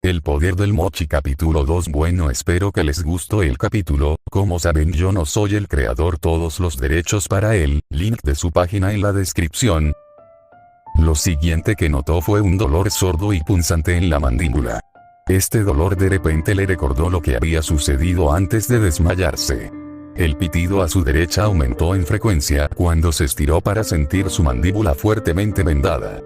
El poder del mochi capítulo 2. Bueno, espero que les gustó el capítulo. Como saben, yo no soy el creador, todos los derechos para él. Link de su página en la descripción. Lo siguiente que notó fue un dolor sordo y punzante en la mandíbula. Este dolor de repente le recordó lo que había sucedido antes de desmayarse. El pitido a su derecha aumentó en frecuencia cuando se estiró para sentir su mandíbula fuertemente vendada.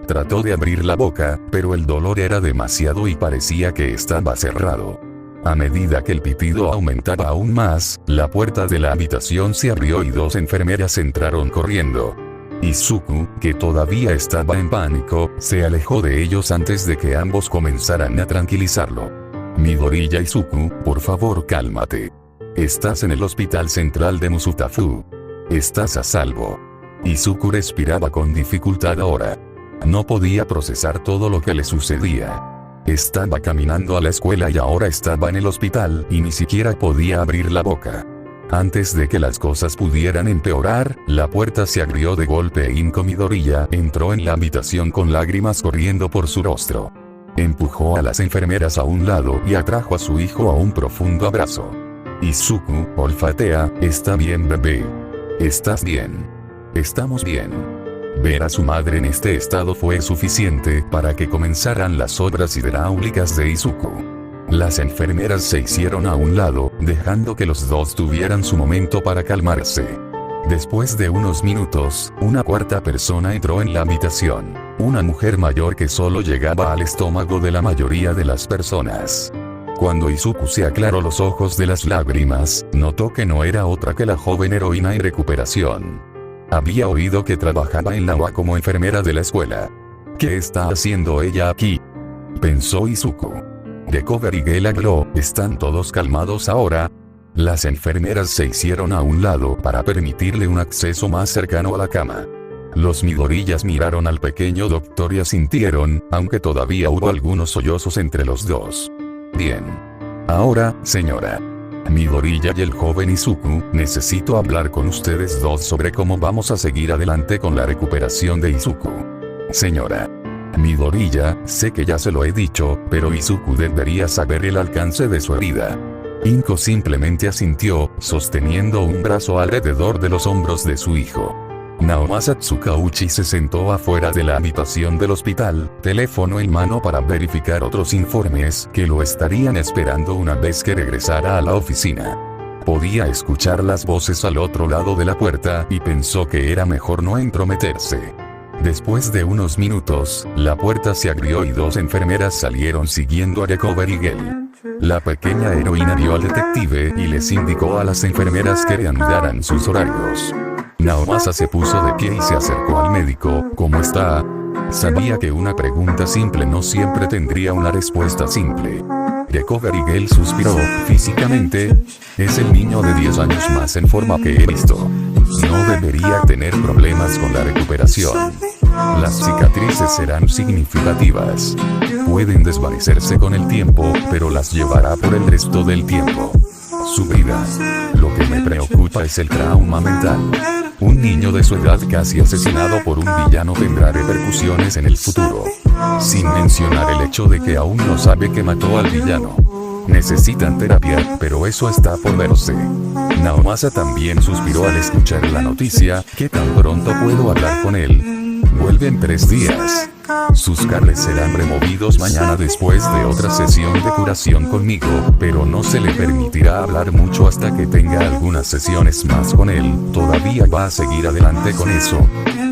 Trató de abrir la boca, pero el dolor era demasiado y parecía que estaba cerrado. A medida que el pitido aumentaba aún más, la puerta de la habitación se abrió y dos enfermeras entraron corriendo. Izuku, que todavía estaba en pánico, se alejó de ellos antes de que ambos comenzaran a tranquilizarlo. Midoriya: Izuku, por favor cálmate. Estás en el hospital central de Musutafu. Estás a salvo. Izuku respiraba con dificultad ahora. No podía procesar todo lo que le sucedía. Estaba caminando a la escuela y ahora estaba en el hospital y ni siquiera podía abrir la boca. Antes de que las cosas pudieran empeorar, la puerta se abrió de golpe e Inko Midoriya entró en la habitación con lágrimas corriendo por su rostro. Empujó a las enfermeras a un lado y atrajo a su hijo a un profundo abrazo. Izuku, olfatea: está bien, bebé. Estás bien. Estamos bien. Ver a su madre en este estado fue suficiente para que comenzaran las obras hidráulicas de Izuku. Las enfermeras se hicieron a un lado, dejando que los dos tuvieran su momento para calmarse. Después de unos minutos, una cuarta persona entró en la habitación. Una mujer mayor que solo llegaba al estómago de la mayoría de las personas. Cuando Izuku se aclaró los ojos de las lágrimas, notó que no era otra que la joven heroína en recuperación. Había oído que trabajaba en la UA como enfermera de la escuela. ¿Qué está haciendo ella aquí?, pensó Izuku. Recovery Girl habló: ¿están todos calmados ahora? Las enfermeras se hicieron a un lado para permitirle un acceso más cercano a la cama. Los Midoriyas miraron al pequeño doctor y asintieron, aunque todavía hubo algunos sollozos entre los dos. Bien. Ahora, señora Midoriya y el joven Izuku, necesito hablar con ustedes dos sobre cómo vamos a seguir adelante con la recuperación de Izuku. Señora Midoriya, sé que ya se lo he dicho, pero Izuku debería saber el alcance de su herida. Inko simplemente asintió, sosteniendo un brazo alrededor de los hombros de su hijo. Naomasa Tsukauchi se sentó afuera de la habitación del hospital, teléfono en mano para verificar otros informes que lo estarían esperando una vez que regresara a la oficina. Podía escuchar las voces al otro lado de la puerta y pensó que era mejor no entrometerse. Después de unos minutos, la puerta se abrió y dos enfermeras salieron siguiendo a Recovery Girl. La pequeña heroína vio al detective y les indicó a las enfermeras que reanudaran sus horarios. Naomasa se puso de pie y se acercó al médico. ¿Cómo está? Sabía que una pregunta simple no siempre tendría una respuesta simple. Recovery Girl suspiró. Físicamente, es el niño de 10 años más en forma que he visto. No debería tener problemas con la recuperación. Las cicatrices serán significativas. Pueden desvanecerse con el tiempo, pero las llevará por el resto del tiempo. Su vida. Lo que me preocupa es el trauma mental. Un niño de su edad casi asesinado por un villano tendrá repercusiones en el futuro. Sin mencionar el hecho de que aún no sabe que mató al villano. Necesitan terapia, pero eso está por verse. Naomasa también suspiró al escuchar la noticia. ¿Qué tan pronto puedo hablar con él? Vuelve en 3 días. Sus cables serán removidos mañana después de otra sesión de curación conmigo, pero no se le permitirá hablar mucho hasta que tenga algunas sesiones más con él. ¿Todavía va a seguir adelante con eso?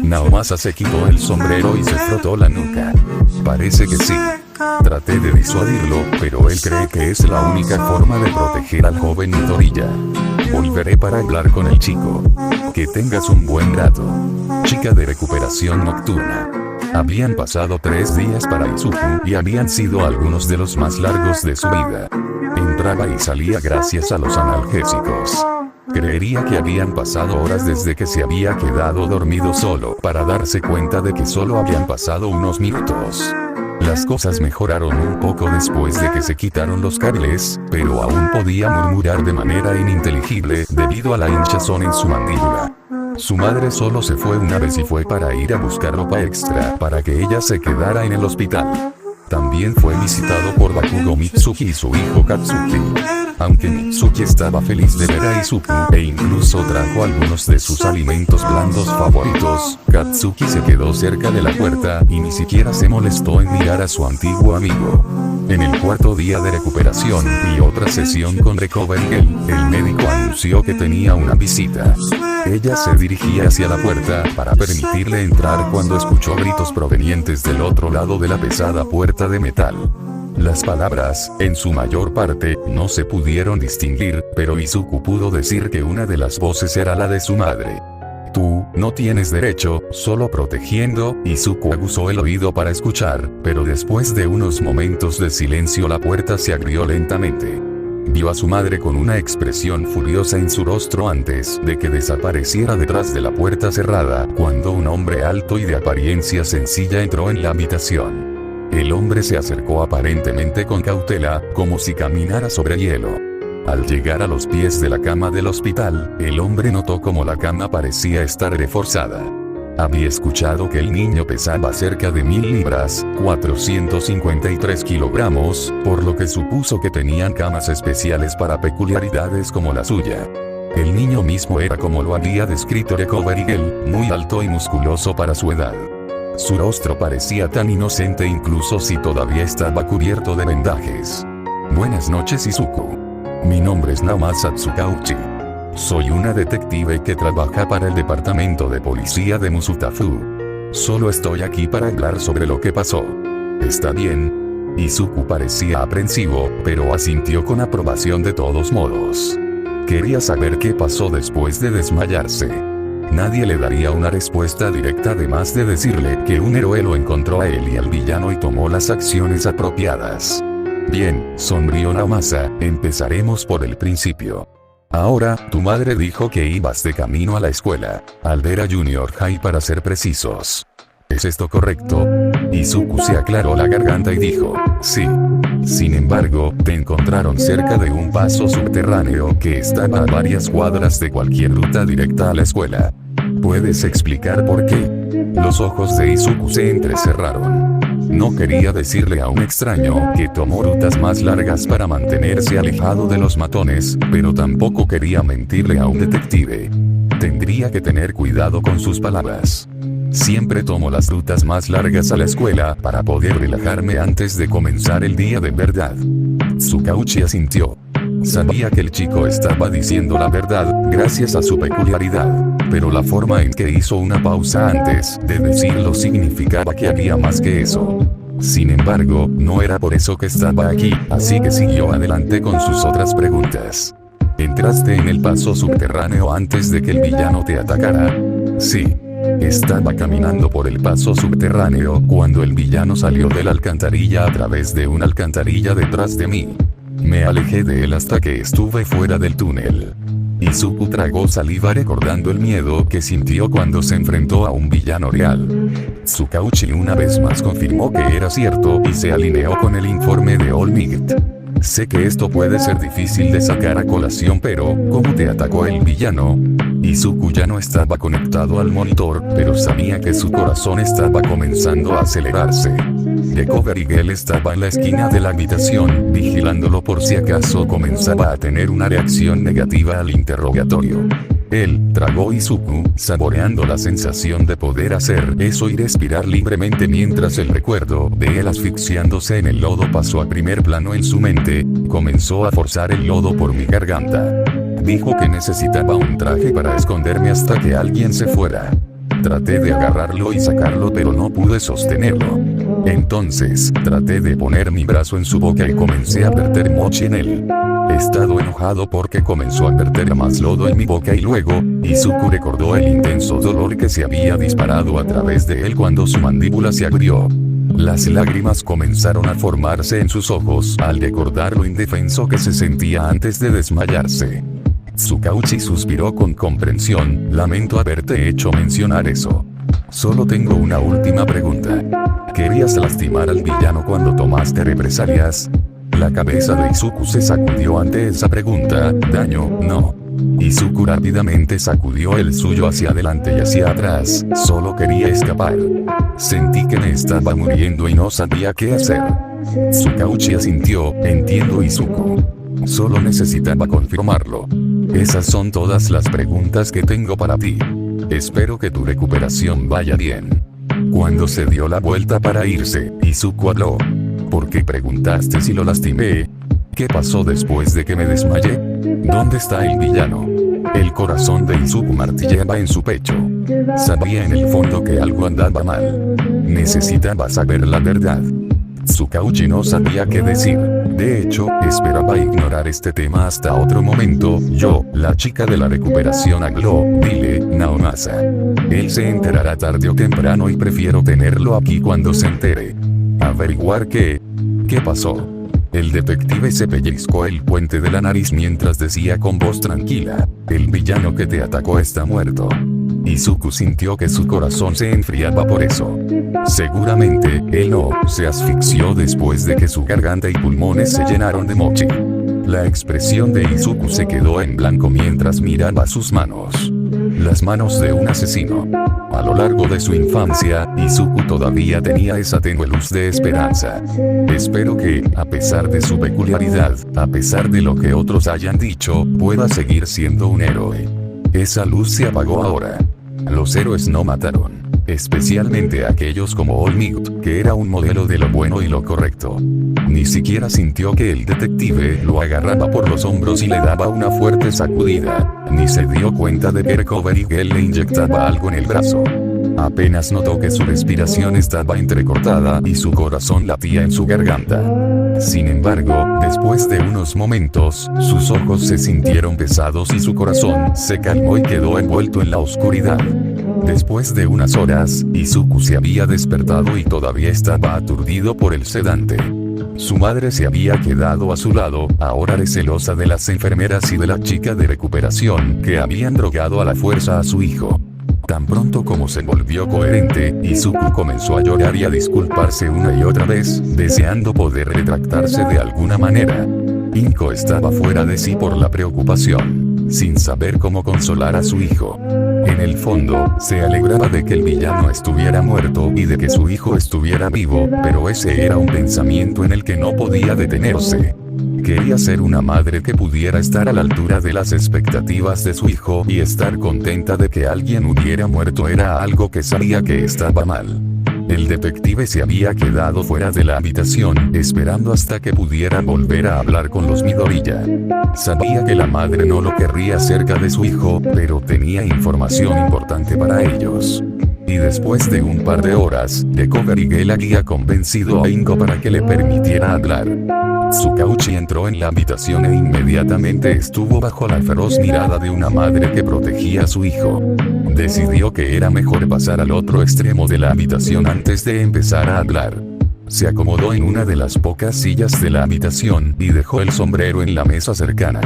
Naomasa se quitó el sombrero y se frotó la nuca. Parece que sí. Traté de disuadirlo, pero él cree que es la única forma de proteger al joven Midoriya. Volveré para hablar con el chico. Que tengas un buen rato. Chica de recuperación nocturna. Habían pasado 3 días para Izuku y habían sido algunos de los más largos de su vida. Entraba y salía gracias a los analgésicos. Creería que habían pasado horas desde que se había quedado dormido solo para darse cuenta de que solo habían pasado unos minutos. Las cosas mejoraron un poco después de que se quitaron los cables, pero aún podía murmurar de manera ininteligible debido a la hinchazón en su mandíbula. Su madre solo se fue una vez y fue para ir a buscar ropa extra para que ella se quedara en el hospital. También fue visitado por Bakura. niño Mitsuki y su hijo Katsuki. Aunque Mitsuki estaba feliz de ver a Izuku, e incluso trajo algunos de sus alimentos blandos favoritos, Katsuki se quedó cerca de la puerta y ni siquiera se molestó en mirar a su antiguo amigo. En el cuarto día de recuperación y otra sesión con Recovery Girl, el médico anunció que tenía una visita. Ella se dirigía hacia la puerta para permitirle entrar cuando escuchó gritos provenientes del otro lado de la pesada puerta de metal. Las palabras, en su mayor parte, no se pudieron distinguir, pero Izuku pudo decir que una de las voces era la de su madre. Tú, no tienes derecho, solo protegiendo. Izuku aguzó el oído para escuchar, pero después de unos momentos de silencio la puerta se abrió lentamente. Vio a su madre con una expresión furiosa en su rostro antes de que desapareciera detrás de la puerta cerrada, cuando un hombre alto y de apariencia sencilla entró en la habitación. El hombre se acercó aparentemente con cautela, como si caminara sobre hielo. Al llegar a los pies de la cama del hospital, el hombre notó cómo la cama parecía estar reforzada. Había escuchado que el niño pesaba cerca de 1000 libras, 453 kilogramos, por lo que supuso que tenían camas especiales para peculiaridades como la suya. El niño mismo era como lo había descrito Recovery Girl, muy alto y musculoso para su edad. Su rostro parecía tan inocente incluso si todavía estaba cubierto de vendajes. Buenas noches Izuku. Mi nombre es Naomasa Tsukauchi. Soy una detective que trabaja para el departamento de policía de Musutafu. Solo estoy aquí para hablar sobre lo que pasó. ¿Está bien? Izuku parecía aprensivo, pero asintió con aprobación de todos modos. Quería saber qué pasó después de desmayarse. Nadie le daría una respuesta directa además de decirle que un héroe lo encontró a él y al villano y tomó las acciones apropiadas. Bien, sonrió Naomasa, empezaremos por el principio. Ahora, tu madre dijo que ibas de camino a la escuela, Aldera Junior High para ser precisos. ¿Es esto correcto? Izuku se aclaró la garganta y dijo, sí. Sin embargo, te encontraron cerca de un paso subterráneo que estaba a varias cuadras de cualquier ruta directa a la escuela. ¿Puedes explicar por qué? Los ojos de Izuku se entrecerraron. No quería decirle a un extraño que tomó rutas más largas para mantenerse alejado de los matones, pero tampoco quería mentirle a un detective. Tendría que tener cuidado con sus palabras. Siempre tomo las rutas más largas a la escuela para poder relajarme antes de comenzar el día de verdad. Tsukauchi asintió. Sabía que el chico estaba diciendo la verdad, gracias a su peculiaridad, pero la forma en que hizo una pausa antes de decirlo significaba que había más que eso. Sin embargo, no era por eso que estaba aquí, así que siguió adelante con sus otras preguntas. ¿Entraste en el paso subterráneo antes de que el villano te atacara? Sí. Estaba caminando por el paso subterráneo cuando el villano salió de la alcantarilla a través de una alcantarilla detrás de mí. Me alejé de él hasta que estuve fuera del túnel. Izuku tragó saliva recordando el miedo que sintió cuando se enfrentó a un villano real. Tsukauchi una vez más confirmó que era cierto y se alineó con el informe de All Might. Sé que esto puede ser difícil de sacar a colación, pero ¿cómo te atacó el villano? Izuku ya no estaba conectado al monitor, pero sabía que su corazón estaba comenzando a acelerarse. Recovery Girl estaba en la esquina de la habitación, vigilándolo por si acaso comenzaba a tener una reacción negativa al interrogatorio. Él tragó Izuku, saboreando la sensación de poder hacer eso y respirar libremente mientras el recuerdo de él asfixiándose en el lodo pasó a primer plano en su mente. Comenzó a forzar el lodo por mi garganta. Dijo que necesitaba un traje para esconderme hasta que alguien se fuera. Traté de agarrarlo y sacarlo, pero no pude sostenerlo. Entonces, traté de poner mi brazo en su boca y comencé a verter mochi en él. He estado enojado porque comenzó a verter más lodo en mi boca y luego, Izuku recordó el intenso dolor que se había disparado a través de él cuando su mandíbula se abrió. Las lágrimas comenzaron a formarse en sus ojos al recordar lo indefenso que se sentía antes de desmayarse. Tsukauchi suspiró con comprensión, lamento haberte hecho mencionar eso. Solo tengo una última pregunta. ¿Querías lastimar al villano cuando tomaste represalias? La cabeza de Izuku se sacudió ante esa pregunta. Daño, no. Izuku rápidamente sacudió el suyo hacia adelante y hacia atrás, solo quería escapar. Sentí que me estaba muriendo y no sabía qué hacer. Tsukauchi asintió, entiendo Izuku. Solo necesitaba confirmarlo. Esas son todas las preguntas que tengo para ti. Espero que tu recuperación vaya bien. Cuando se dio la vuelta para irse, Izuku habló. ¿Por qué preguntaste si lo lastimé? ¿Qué pasó después de que me desmayé? ¿Dónde está el villano? El corazón de Izuku martilleaba en su pecho. Sabía en el fondo que algo andaba mal. Necesitaba saber la verdad. Tsukauchi no sabía qué decir. De hecho, esperaba ignorar este tema hasta otro momento. Yo, la chica de la recuperación, habló. Dile, Naomasa. Él se enterará tarde o temprano y prefiero tenerlo aquí cuando se entere. Averiguar qué pasó. El detective se pellizcó el puente de la nariz mientras decía con voz tranquila. El villano que te atacó está muerto. Izuku sintió que su corazón se enfriaba por eso. Seguramente, él no se asfixió después de que su garganta y pulmones se llenaron de mochi. La expresión de Izuku se quedó en blanco mientras miraba sus manos. Las manos de un asesino. A lo largo de su infancia, Izuku todavía tenía esa tenue luz de esperanza. Espero que, a pesar de su peculiaridad, a pesar de lo que otros hayan dicho, pueda seguir siendo un héroe. Esa luz se apagó ahora. Los héroes no mataron. Especialmente aquellos como All Might, que era un modelo de lo bueno y lo correcto. Ni siquiera sintió que el detective lo agarraba por los hombros y le daba una fuerte sacudida. Ni se dio cuenta de que Recovery Girl le inyectaba algo en el brazo. Apenas notó que su respiración estaba entrecortada y su corazón latía en su garganta. Sin embargo, después de unos momentos, sus ojos se sintieron pesados y su corazón se calmó y quedó envuelto en la oscuridad. Después de unas horas, Izuku se había despertado y todavía estaba aturdido por el sedante. Su madre se había quedado a su lado, ahora recelosa de las enfermeras y de la chica de recuperación que habían drogado a la fuerza a su hijo. Tan pronto como se volvió coherente, Izuku comenzó a llorar y a disculparse una y otra vez, deseando poder retractarse de alguna manera. Inko estaba fuera de sí por la preocupación, sin saber cómo consolar a su hijo. En el fondo, se alegraba de que el villano estuviera muerto y de que su hijo estuviera vivo, pero ese era un pensamiento en el que no podía detenerse. Quería ser una madre que pudiera estar a la altura de las expectativas de su hijo y estar contenta de que alguien hubiera muerto era algo que sabía que estaba mal. El detective se había quedado fuera de la habitación, esperando hasta que pudiera volver a hablar con los Midoriya. Sabía que la madre no lo querría cerca de su hijo, pero tenía información importante para ellos. Y después de un par de horas, Recovery Girl había convencido a Inko para que le permitiera hablar. Tsukauchi entró en la habitación e inmediatamente estuvo bajo la feroz mirada de una madre que protegía a su hijo. Decidió que era mejor pasar al otro extremo de la habitación antes de empezar a hablar. Se acomodó en una de las pocas sillas de la habitación y dejó el sombrero en la mesa cercana.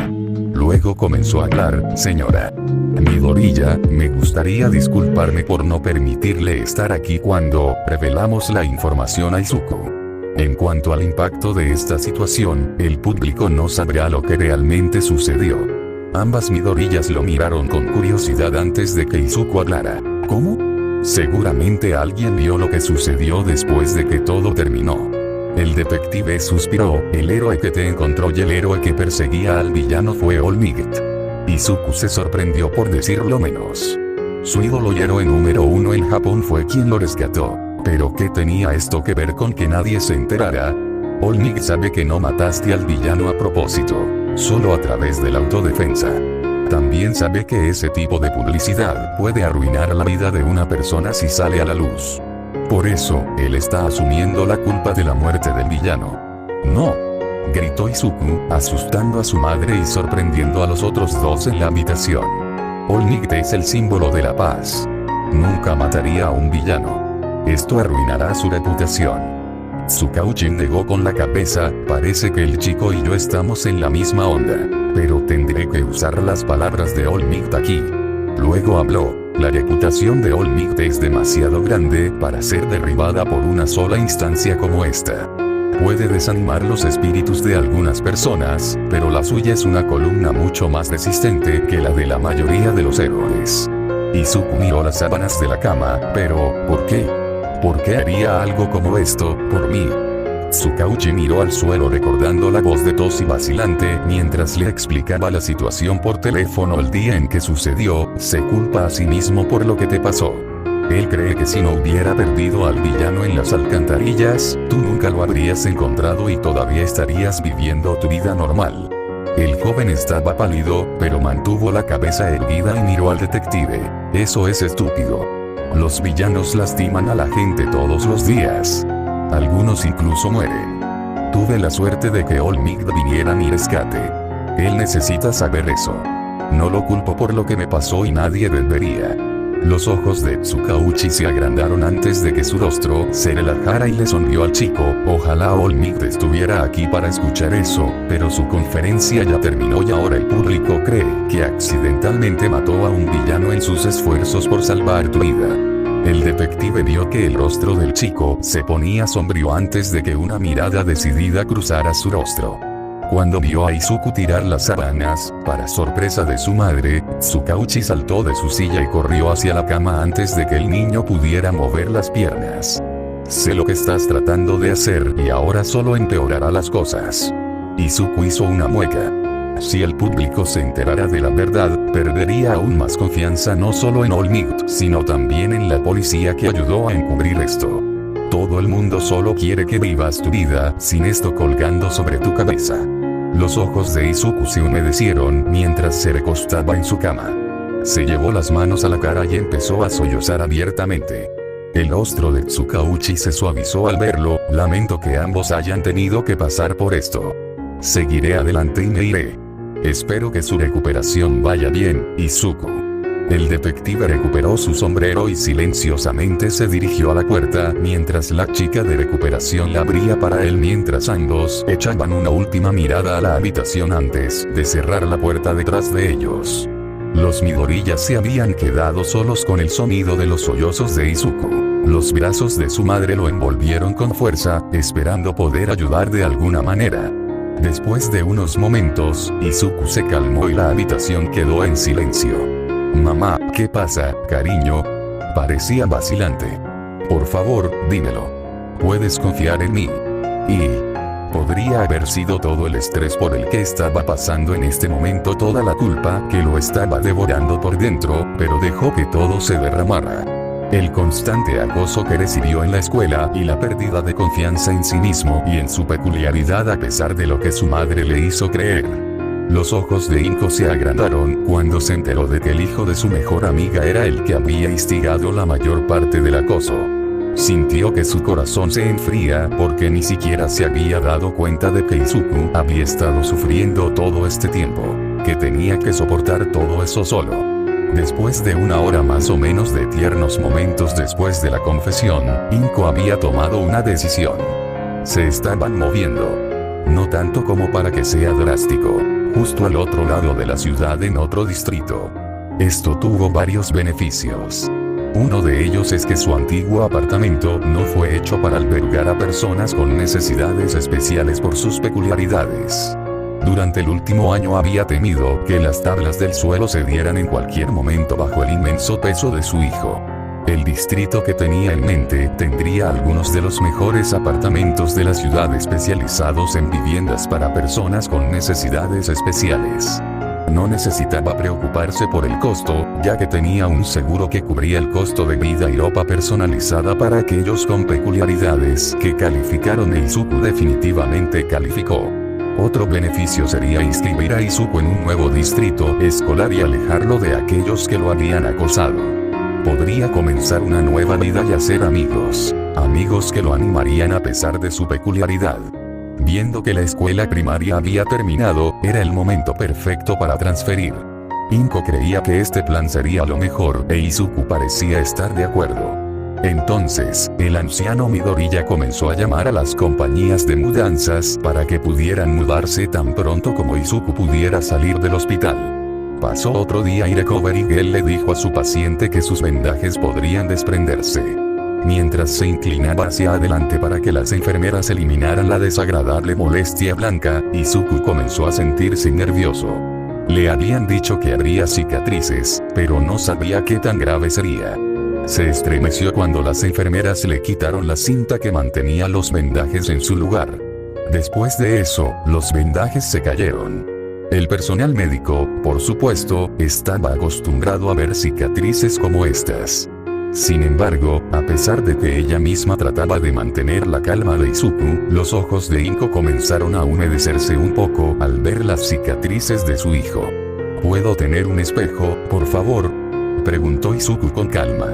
Luego comenzó a hablar. Señora Midoriya, me gustaría disculparme por no permitirle estar aquí cuando revelamos la información a Izuku. En cuanto al impacto de esta situación, el público no sabrá lo que realmente sucedió. Ambas Midoriyas lo miraron con curiosidad antes de que Izuku hablara. ¿Cómo? Seguramente alguien vio lo que sucedió después de que todo terminó. El detective suspiró. El héroe que te encontró y el héroe que perseguía al villano fue All Might. Izuku se sorprendió por decirlo menos. Su ídolo y héroe número 1 en Japón fue quien lo rescató. ¿Pero qué tenía esto que ver con que nadie se enterara? All Might sabe que no mataste al villano a propósito, solo a través de la autodefensa. También sabe que ese tipo de publicidad puede arruinar la vida de una persona si sale a la luz. Por eso, él está asumiendo la culpa de la muerte del villano. No, gritó Izuku, asustando a su madre y sorprendiendo a los otros dos en la habitación. All Might es el símbolo de la paz. Nunca mataría a un villano. Esto arruinará su reputación. Tsukauchi negó con la cabeza. Parece que el chico y yo estamos en la misma onda. Pero tendré que usar las palabras de All Might aquí. Luego habló. La reputación de All Might es demasiado grande para ser derribada por una sola instancia como esta. Puede desanimar los espíritus de algunas personas, pero la suya es una columna mucho más resistente que la de la mayoría de los héroes. Izuku miró las sábanas de la cama. Pero, ¿por qué? ¿Por qué haría algo como esto, por mí? Tsukauchi miró al suelo recordando la voz de Toshi vacilante mientras le explicaba la situación por teléfono el día en que sucedió. Se culpa a sí mismo por lo que te pasó. Él cree que si no hubiera perdido al villano en las alcantarillas, tú nunca lo habrías encontrado y todavía estarías viviendo tu vida normal. El joven estaba pálido, pero mantuvo la cabeza erguida y miró al detective. Eso es estúpido. Los villanos lastiman a la gente todos los días. Algunos incluso mueren. Tuve la suerte de que All-Might viniera a mi rescate. Él necesita saber eso. No lo culpo por lo que me pasó y nadie debería. Los ojos de Tsukauchi se agrandaron antes de que su rostro se relajara y le sonrió al chico. Ojalá All-Might estuviera aquí para escuchar eso, pero su conferencia ya terminó y ahora el público cree que accidentalmente mató a un villano en sus esfuerzos por salvar tu vida. El detective vio que el rostro del chico se ponía sombrío antes de que una mirada decidida cruzara su rostro. Cuando vio a Izuku tirar las sábanas, para sorpresa de su madre, Tsukauchi saltó de su silla y corrió hacia la cama antes de que el niño pudiera mover las piernas. Sé lo que estás tratando de hacer y ahora solo empeorará las cosas. Izuku hizo una mueca. Si el público se enterara de la verdad, perdería aún más confianza no solo en All-Might, sino también en la policía que ayudó a encubrir esto. Todo el mundo solo quiere que vivas tu vida sin esto colgando sobre tu cabeza. Los ojos de Izuku se humedecieron mientras se recostaba en su cama. Se llevó las manos a la cara y empezó a sollozar abiertamente. El rostro de Tsukauchi se suavizó al verlo. Lamento que ambos hayan tenido que pasar por esto. Seguiré adelante y me iré. Espero que su recuperación vaya bien, Izuku. El detective recuperó su sombrero y silenciosamente se dirigió a la puerta mientras la chica de recuperación la abría para él mientras ambos echaban una última mirada a la habitación antes de cerrar la puerta detrás de ellos. Los Midoriya se habían quedado solos con el sonido de los sollozos de Izuku. Los brazos de su madre lo envolvieron con fuerza, esperando poder ayudar de alguna manera. Después de unos momentos, Izuku se calmó y la habitación quedó en silencio. Mamá, ¿qué pasa, cariño? Parecía vacilante. Por favor, dímelo. Puedes confiar en mí. Y podría haber sido todo el estrés por el que estaba pasando en este momento, toda la culpa que lo estaba devorando por dentro, pero dejó que todo se derramara. El constante acoso que recibió en la escuela y la pérdida de confianza en sí mismo y en su peculiaridad a pesar de lo que su madre le hizo creer. Los ojos de Inko se agrandaron cuando se enteró de que el hijo de su mejor amiga era el que había instigado la mayor parte del acoso. Sintió que su corazón se enfría porque ni siquiera se había dado cuenta de que Izuku había estado sufriendo todo este tiempo, que tenía que soportar todo eso solo. Después de una hora más o menos de tiernos momentos después de la confesión, Inko había tomado una decisión. Se estaban moviendo. No tanto como para que sea drástico. Justo al otro lado de la ciudad en otro distrito. Esto tuvo varios beneficios. Uno de ellos es que su antiguo apartamento no fue hecho para albergar a personas con necesidades especiales por sus peculiaridades. Durante el último año había temido que las tablas del suelo cedieran en cualquier momento bajo el inmenso peso de su hijo. El distrito que tenía en mente tendría algunos de los mejores apartamentos de la ciudad especializados en viviendas para personas con necesidades especiales. No necesitaba preocuparse por el costo, ya que tenía un seguro que cubría el costo de vida y ropa personalizada para aquellos con peculiaridades que calificaron e Izuku definitivamente calificó. Otro beneficio sería inscribir a Izuku en un nuevo distrito escolar y alejarlo de aquellos que lo habían acosado. Podría comenzar una nueva vida y hacer amigos que lo animarían a pesar de su peculiaridad. Viendo que la escuela primaria había terminado, era el momento perfecto para transferir. Inko creía que este plan sería lo mejor e Izuku parecía estar de acuerdo. Entonces, el anciano Midoriya comenzó a llamar a las compañías de mudanzas para que pudieran mudarse tan pronto como Izuku pudiera salir del hospital. Pasó otro día y Recovery Girl le dijo a su paciente que sus vendajes podrían desprenderse. Mientras se inclinaba hacia adelante para que las enfermeras eliminaran la desagradable molestia blanca, Izuku comenzó a sentirse nervioso. Le habían dicho que habría cicatrices, pero no sabía qué tan grave sería. Se estremeció cuando las enfermeras le quitaron la cinta que mantenía los vendajes en su lugar. Después de eso, los vendajes se cayeron. El personal médico, por supuesto, estaba acostumbrado a ver cicatrices como estas. Sin embargo, a pesar de que ella misma trataba de mantener la calma de Izuku, los ojos de Inko comenzaron a humedecerse un poco al ver las cicatrices de su hijo. ¿Puedo tener un espejo, por favor?, preguntó Izuku con calma.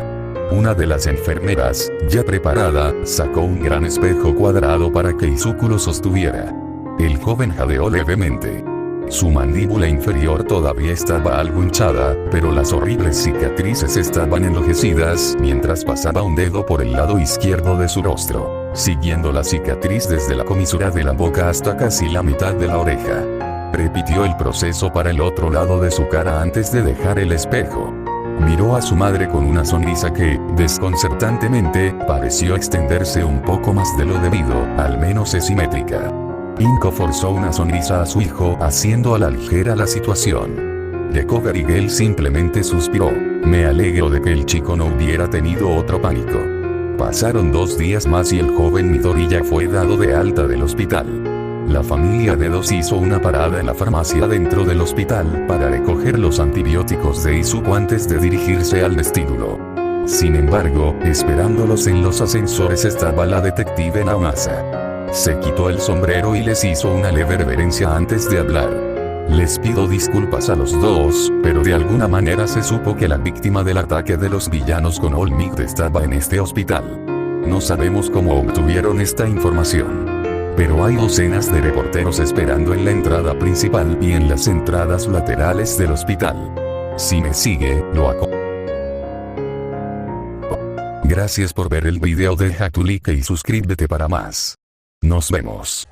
Una de las enfermeras, ya preparada, sacó un gran espejo cuadrado para que Izuku lo sostuviera. El joven jadeó levemente. Su mandíbula inferior todavía estaba algo hinchada, pero las horribles cicatrices estaban enrojecidas mientras pasaba un dedo por el lado izquierdo de su rostro, siguiendo la cicatriz desde la comisura de la boca hasta casi la mitad de la oreja. Repitió el proceso para el otro lado de su cara antes de dejar el espejo. Miró a su madre con una sonrisa que, desconcertantemente, pareció extenderse un poco más de lo debido, al menos es simétrica. Inko forzó una sonrisa a su hijo haciendo a la ligera la situación. De Coverigel simplemente suspiró. Me alegro de que el chico no hubiera tenido otro pánico. Pasaron 2 días más y el joven Midori ya fue dado de alta del hospital. La familia Dedos hizo una parada en la farmacia dentro del hospital para recoger los antibióticos de Izuku antes de dirigirse al vestíbulo. Sin embargo, esperándolos en los ascensores estaba la detective Naomasa. Se quitó el sombrero y les hizo una leve reverencia antes de hablar. Les pido disculpas a los dos, pero de alguna manera se supo que la víctima del ataque de los villanos con All Might estaba en este hospital. No sabemos cómo obtuvieron esta información. Pero hay docenas de reporteros esperando en la entrada principal y en las entradas laterales del hospital. Si me sigue, Gracias por ver el video, deja tu like y suscríbete para más. Nos vemos.